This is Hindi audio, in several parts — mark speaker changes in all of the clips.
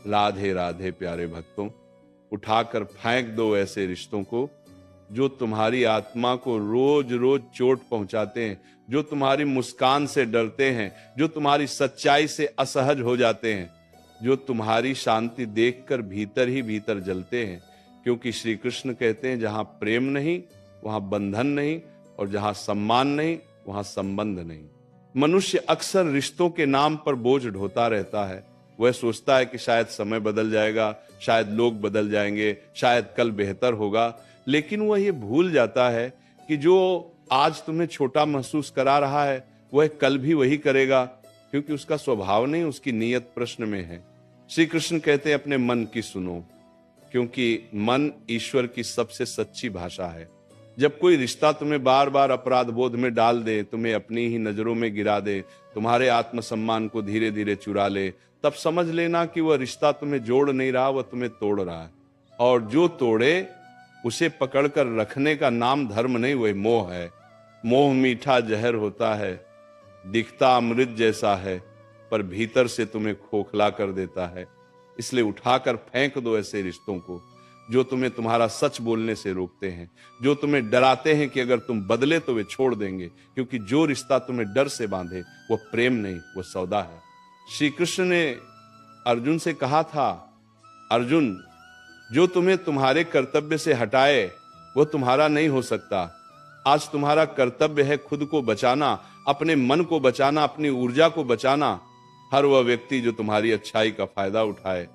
Speaker 1: राधे राधे प्यारे भक्तों, उठाकर फेंक दो ऐसे रिश्तों को जो तुम्हारी आत्मा को रोज रोज चोट पहुंचाते हैं, जो तुम्हारी मुस्कान से डरते हैं, जो तुम्हारी सच्चाई से असहज हो जाते हैं, जो तुम्हारी शांति देखकर भीतर ही भीतर जलते हैं। क्योंकि श्री कृष्ण कहते हैं जहां प्रेम नहीं वहां बंधन नहीं, और जहां सम्मान नहीं वहां संबंध नहीं। मनुष्य अक्सर रिश्तों के नाम पर बोझ ढोता रहता है। वह सोचता है कि शायद समय बदल जाएगा, शायद लोग बदल जाएंगे, शायद कल बेहतर होगा, लेकिन वह ये भूल जाता है कि जो आज तुम्हें छोटा महसूस करा रहा है वह कल भी वही करेगा, क्योंकि उसका स्वभाव नहीं, उसकी नीयत प्रश्न में है। श्री कृष्ण कहते हैं अपने मन की सुनो, क्योंकि मन ईश्वर की सबसे सच्ची भाषा है। जब कोई रिश्ता तुम्हें बार बार अपराध बोध में डाल दे, तुम्हें अपनी ही नजरों में गिरा दे, तुम्हारे आत्मसम्मान को धीरे धीरे चुरा ले, तब समझ लेना कि वह रिश्ता तुम्हें जोड़ नहीं रहा, वह तुम्हें तोड़ रहा है। और जो तोड़े उसे पकड़कर रखने का नाम धर्म नहीं, वह मोह है। मोह मीठा जहर होता है, दिखता अमृत जैसा है, पर भीतर से तुम्हें खोखला कर देता है। इसलिए उठाकर फेंक दो ऐसे रिश्तों को जो तुम्हें तुम्हारा सच बोलने से रोकते हैं, जो तुम्हें डराते हैं कि अगर तुम बदले तो वे छोड़ देंगे। क्योंकि जो रिश्ता तुम्हें डर से बांधे वो प्रेम नहीं, वो सौदा है। श्री कृष्ण ने अर्जुन से कहा था, अर्जुन जो तुम्हें तुम्हारे कर्तव्य से हटाए वो तुम्हारा नहीं हो सकता। आज तुम्हारा कर्तव्य है खुद को बचाना, अपने मन को बचाना, अपनी ऊर्जा को बचाना। हर वह व्यक्ति जो तुम्हारी अच्छाई का फायदा उठाए,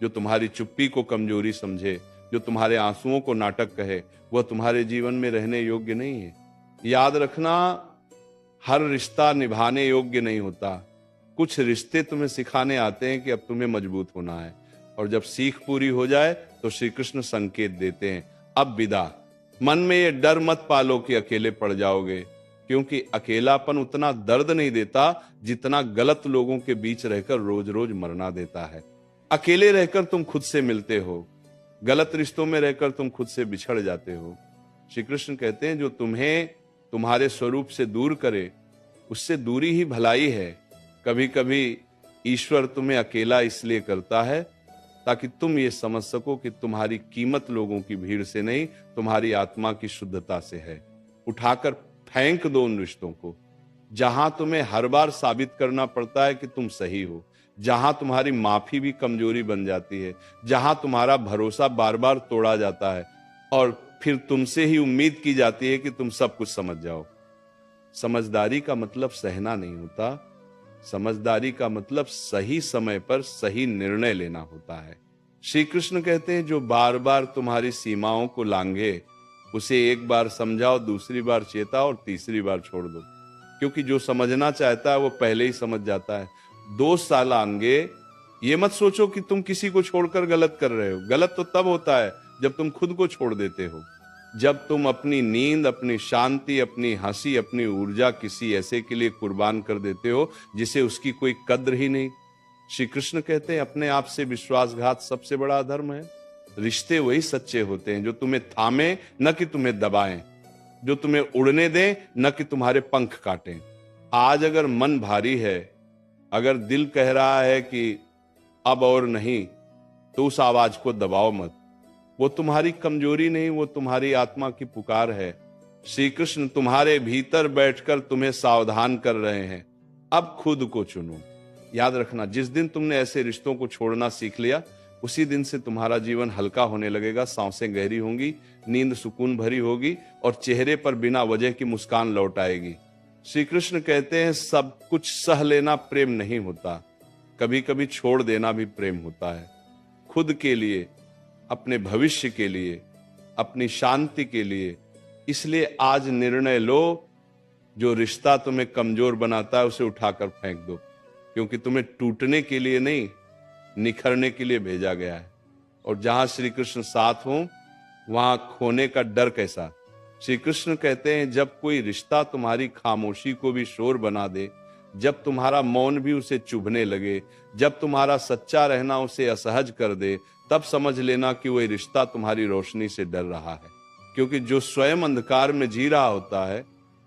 Speaker 1: जो तुम्हारी चुप्पी को कमजोरी समझे, जो तुम्हारे आंसुओं को नाटक कहे, वह तुम्हारे जीवन में रहने योग्य नहीं है। याद रखना, हर रिश्ता निभाने योग्य नहीं होता। कुछ रिश्ते तुम्हें सिखाने आते हैं कि अब तुम्हें मजबूत होना है, और जब सीख पूरी हो जाए तो श्री कृष्ण संकेत देते हैं, अब विदा। मन में ये डर मत पालो कि अकेले पड़ जाओगे, क्योंकि अकेलापन उतना दर्द नहीं देता जितना गलत लोगों के बीच रहकर रोज रोज मरना देता है। अकेले रहकर तुम खुद से मिलते हो, गलत रिश्तों में रहकर तुम खुद से बिछड़ जाते हो। श्री कृष्ण कहते हैं जो तुम्हें तुम्हारे स्वरूप से दूर करे उससे दूरी ही भलाई है। कभी कभी ईश्वर तुम्हें अकेला इसलिए करता है ताकि तुम ये समझ सको कि तुम्हारी कीमत लोगों की भीड़ से नहीं, तुम्हारी आत्मा की शुद्धता से है। उठाकर फेंक दो उन रिश्तों को जहां तुम्हें हर बार साबित करना पड़ता है कि तुम सही हो, जहां तुम्हारी माफी भी कमजोरी बन जाती है, जहां तुम्हारा भरोसा बार बार तोड़ा जाता है और फिर तुमसे ही उम्मीद की जाती है कि तुम सब कुछ समझ जाओ। समझदारी का मतलब सहना नहीं होता, समझदारी का मतलब सही समय पर सही निर्णय लेना होता है। श्री कृष्ण कहते हैं जो बार बार तुम्हारी सीमाओं को लांघे उसे एक बार समझाओ, दूसरी बार चेताओ और तीसरी बार छोड़ दो, क्योंकि जो समझना चाहता है वो पहले ही समझ जाता है। 2 साल आगे ये मत सोचो कि तुम किसी को छोड़कर गलत कर रहे हो। गलत तो तब होता है जब तुम खुद को छोड़ देते हो, जब तुम अपनी नींद, अपनी शांति, अपनी हंसी, अपनी ऊर्जा किसी ऐसे के लिए कुर्बान कर देते हो जिसे उसकी कोई कद्र ही नहीं। श्री कृष्ण कहते हैं अपने आप से विश्वासघात सबसे बड़ा अधर्म है। रिश्ते वही सच्चे होते हैं जो तुम्हें थामे न कि तुम्हें दबाएं, जो तुम्हें उड़ने दें न कि तुम्हारे पंख काटें। आज अगर मन भारी है, अगर दिल कह रहा है कि अब और नहीं, तो उस आवाज को दबाओ मत। वो तुम्हारी कमजोरी नहीं, वो तुम्हारी आत्मा की पुकार है। श्री कृष्ण तुम्हारे भीतर बैठकर तुम्हें सावधान कर रहे हैं, अब खुद को चुनो। याद रखना, जिस दिन तुमने ऐसे रिश्तों को छोड़ना सीख लिया उसी दिन से तुम्हारा जीवन हल्का होने लगेगा, सांसें गहरी होंगी, नींद सुकून भरी होगी और चेहरे पर बिना वजह की मुस्कान लौट आएगी। श्री कृष्ण कहते हैं सब कुछ सह लेना प्रेम नहीं होता, कभी कभी छोड़ देना भी प्रेम होता है। खुद के लिए, अपने भविष्य के लिए, अपनी शांति के लिए। इसलिए आज निर्णय लो, जो रिश्ता तुम्हें कमजोर बनाता है उसे उठाकर फेंक दो, क्योंकि तुम्हें टूटने के लिए नहीं, निखरने के लिए भेजा गया है। और जहां श्री कृष्ण साथ हो वहां खोने का डर कैसा। श्री कृष्ण कहते हैं जब कोई रिश्ता तुम्हारी खामोशी को भी शोर बना दे, जब तुम्हारा मौन भी उसे चुभने लगे, जब तुम्हारा सच्चा रहना उसे असहज कर दे, तब समझ लेना कि वह रिश्ता तुम्हारी रोशनी से डर रहा है। क्योंकि जो स्वयं अंधकार में जी रहा होता है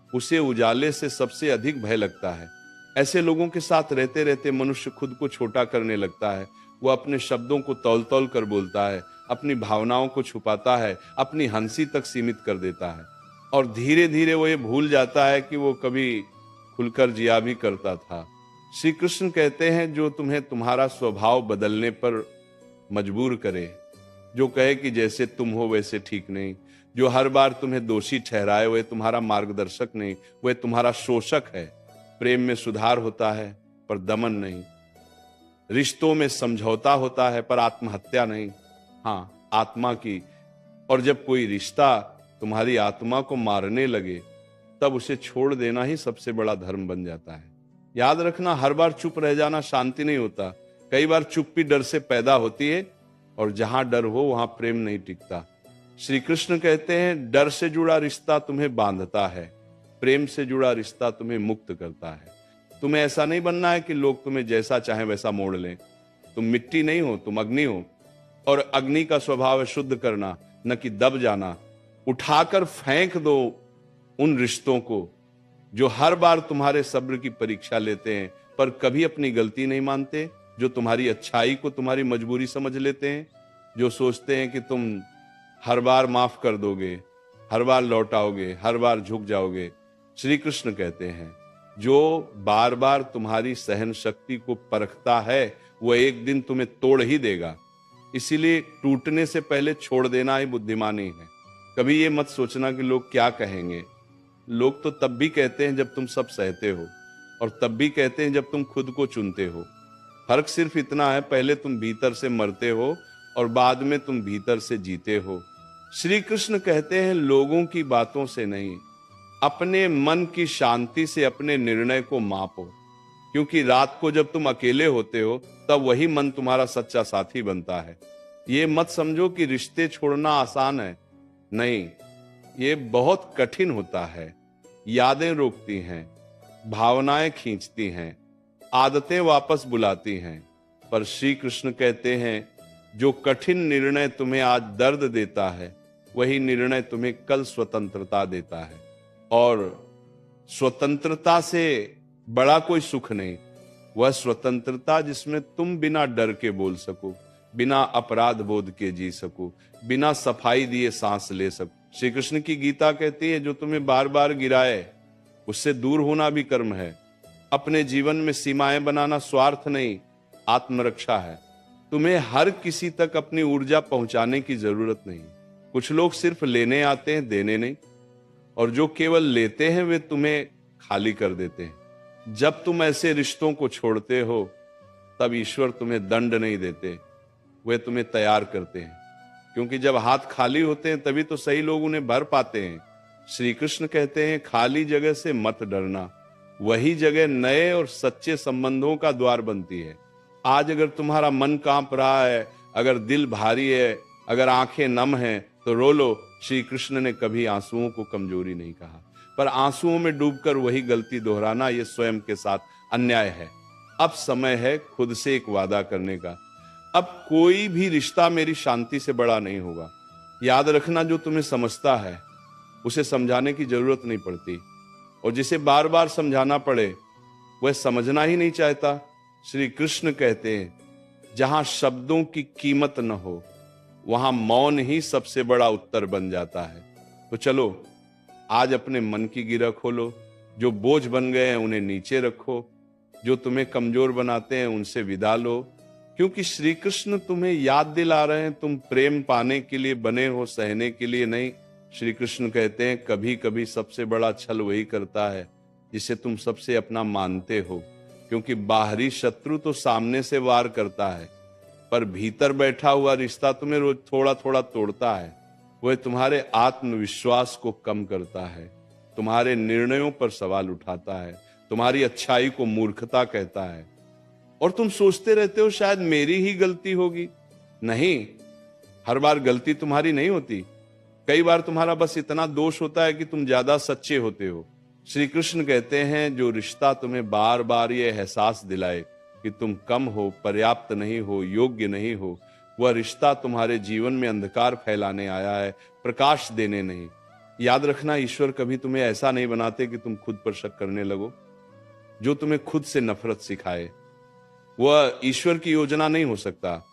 Speaker 1: उसे उजाले से सबसे अधिक भय लगता है। ऐसे लोगों के साथ रहते रहते मनुष्य खुद को छोटा करने लगता है। वो अपने शब्दों को तौल तौल कर बोलता है, अपनी भावनाओं को छुपाता है, अपनी हंसी तक सीमित कर देता है, और धीरे धीरे वो ये भूल जाता है कि वो कभी खुलकर जिया भी करता था। श्री कृष्ण कहते हैं, जो तुम्हें तुम्हारा स्वभाव बदलने पर मजबूर करे, जो कहे कि जैसे तुम हो वैसे ठीक नहीं, जो हर बार तुम्हें दोषी ठहराए, वह तुम्हारा मार्गदर्शक नहीं, वह तुम्हारा शोषक है। प्रेम में सुधार होता है पर दमन नहीं, रिश्तों में समझौता होता है पर आत्महत्या नहीं, हाँ आत्मा की। और जब कोई रिश्ता तुम्हारी आत्मा को मारने लगे, तब उसे छोड़ देना ही सबसे बड़ा धर्म बन जाता है। याद रखना, हर बार चुप रह जाना शांति नहीं होता। कई बार चुप्पी डर से पैदा होती है, और जहां डर हो वहां प्रेम नहीं टिकता। श्री कृष्ण कहते हैं, डर से जुड़ा रिश्ता तुम्हें बांधता है, प्रेम से जुड़ा रिश्ता तुम्हें मुक्त करता है। तुम्हें ऐसा नहीं बनना है कि लोग तुम्हें जैसा चाहे वैसा मोड़ लें। तुम मिट्टी नहीं हो, तुम अग्नि हो, और अग्नि का स्वभाव है शुद्ध करना, न कि दब जाना। उठाकर फेंक दो उन रिश्तों को जो हर बार तुम्हारे सब्र की परीक्षा लेते हैं पर कभी अपनी गलती नहीं मानते, जो तुम्हारी अच्छाई को तुम्हारी मजबूरी समझ लेते हैं, जो सोचते हैं कि तुम हर बार माफ कर दोगे, हर बार लौटाओगे, हर बार झुक जाओगे। श्री कृष्ण कहते हैं, जो बार बार तुम्हारी सहन शक्ति को परखता है, वह एक दिन तुम्हें तोड़ ही देगा। इसीलिए टूटने से पहले छोड़ देना ही बुद्धिमानी है। कभी ये मत सोचना कि लोग क्या कहेंगे। लोग तो तब भी कहते हैं जब तुम सब सहते हो, और तब भी कहते हैं जब तुम खुद को चुनते हो। फर्क सिर्फ इतना है, पहले तुम भीतर से मरते हो और बाद में तुम भीतर से जीते हो। श्री कृष्ण कहते हैं, लोगों की बातों से नहीं, अपने मन की शांति से अपने निर्णय को मापो। क्योंकि रात को जब तुम अकेले होते हो, तब वही मन तुम्हारा सच्चा साथी बनता है। ये मत समझो कि रिश्ते छोड़ना आसान है, नहीं, ये बहुत कठिन होता है। यादें रोकती हैं, भावनाएं खींचती हैं, आदतें वापस बुलाती हैं। पर श्री कृष्ण कहते हैं, जो कठिन निर्णय तुम्हें आज दर्द देता है, वही निर्णय तुम्हें कल स्वतंत्रता देता है। और स्वतंत्रता से बड़ा कोई सुख नहीं, वह स्वतंत्रता जिसमें तुम बिना डर के बोल सको, बिना अपराध बोध के जी सको, बिना सफाई दिए सांस ले सको। श्री कृष्ण की गीता कहती है, जो तुम्हें बार बार गिराए, उससे दूर होना भी कर्म है। अपने जीवन में सीमाएं बनाना स्वार्थ नहीं, आत्मरक्षा है। तुम्हें हर किसी तक अपनी ऊर्जा पहुंचाने की जरूरत नहीं। कुछ लोग सिर्फ लेने आते हैं, देने नहीं, और जो केवल लेते हैं वे तुम्हें खाली कर देते हैं। जब तुम ऐसे रिश्तों को छोड़ते हो, तब ईश्वर तुम्हें दंड नहीं देते, वे तुम्हें तैयार करते हैं। क्योंकि जब हाथ खाली होते हैं तभी तो सही लोग उन्हें भर पाते हैं। श्री कृष्ण कहते हैं, खाली जगह से मत डरना, वही जगह नए और सच्चे संबंधों का द्वार बनती है। आज अगर तुम्हारा मन कांप रहा है, अगर दिल भारी है, अगर आंखें नम हैं, तो रो लो। श्री कृष्ण ने कभी आंसुओं को कमजोरी नहीं कहा, पर आंसुओं में डूबकर वही गलती दोहराना, यह स्वयं के साथ अन्याय है। अब समय है खुद से एक वादा करने का, अब कोई भी रिश्ता मेरी शांति से बड़ा नहीं होगा। याद रखना, जो तुम्हें समझता है उसे समझाने की जरूरत नहीं पड़ती, और जिसे बार बार समझाना पड़े वह समझना ही नहीं चाहता। श्री कृष्ण कहते हैं, जहां शब्दों की कीमत न हो, वहां मौन ही सबसे बड़ा उत्तर बन जाता है। तो चलो आज अपने मन की गिरह खोलो, जो बोझ बन गए हैं उन्हें नीचे रखो, जो तुम्हें कमजोर बनाते हैं उनसे विदा लो। क्योंकि श्री कृष्ण तुम्हें याद दिला रहे हैं, तुम प्रेम पाने के लिए बने हो, सहने के लिए नहीं। श्री कृष्ण कहते हैं, कभी कभी सबसे बड़ा छल वही करता है जिसे तुम सबसे अपना मानते हो। क्योंकि बाहरी शत्रु तो सामने से वार करता है, पर भीतर बैठा हुआ रिश्ता तुम्हें रोज थोड़ा थोड़ा तोड़ता है। वह तुम्हारे आत्मविश्वास को कम करता है, तुम्हारे निर्णयों पर सवाल उठाता है, तुम्हारी अच्छाई को मूर्खता कहता है। और तुम सोचते रहते हो शायद मेरी ही गलती होगी। नहीं, हर बार गलती तुम्हारी नहीं होती। कई बार तुम्हारा बस इतना दोष होता है कि तुम ज्यादा सच्चे होते हो। श्री कृष्ण कहते हैं, जो रिश्ता तुम्हें बार बार ये एहसास दिलाए कि तुम कम हो, पर्याप्त नहीं हो, योग्य नहीं हो, वह रिश्ता तुम्हारे जीवन में अंधकार फैलाने आया है, प्रकाश देने नहीं। याद रखना, ईश्वर कभी तुम्हें ऐसा नहीं बनाते कि तुम खुद पर शक करने लगो। जो तुम्हें खुद से नफरत सिखाए वह ईश्वर की योजना नहीं हो सकता।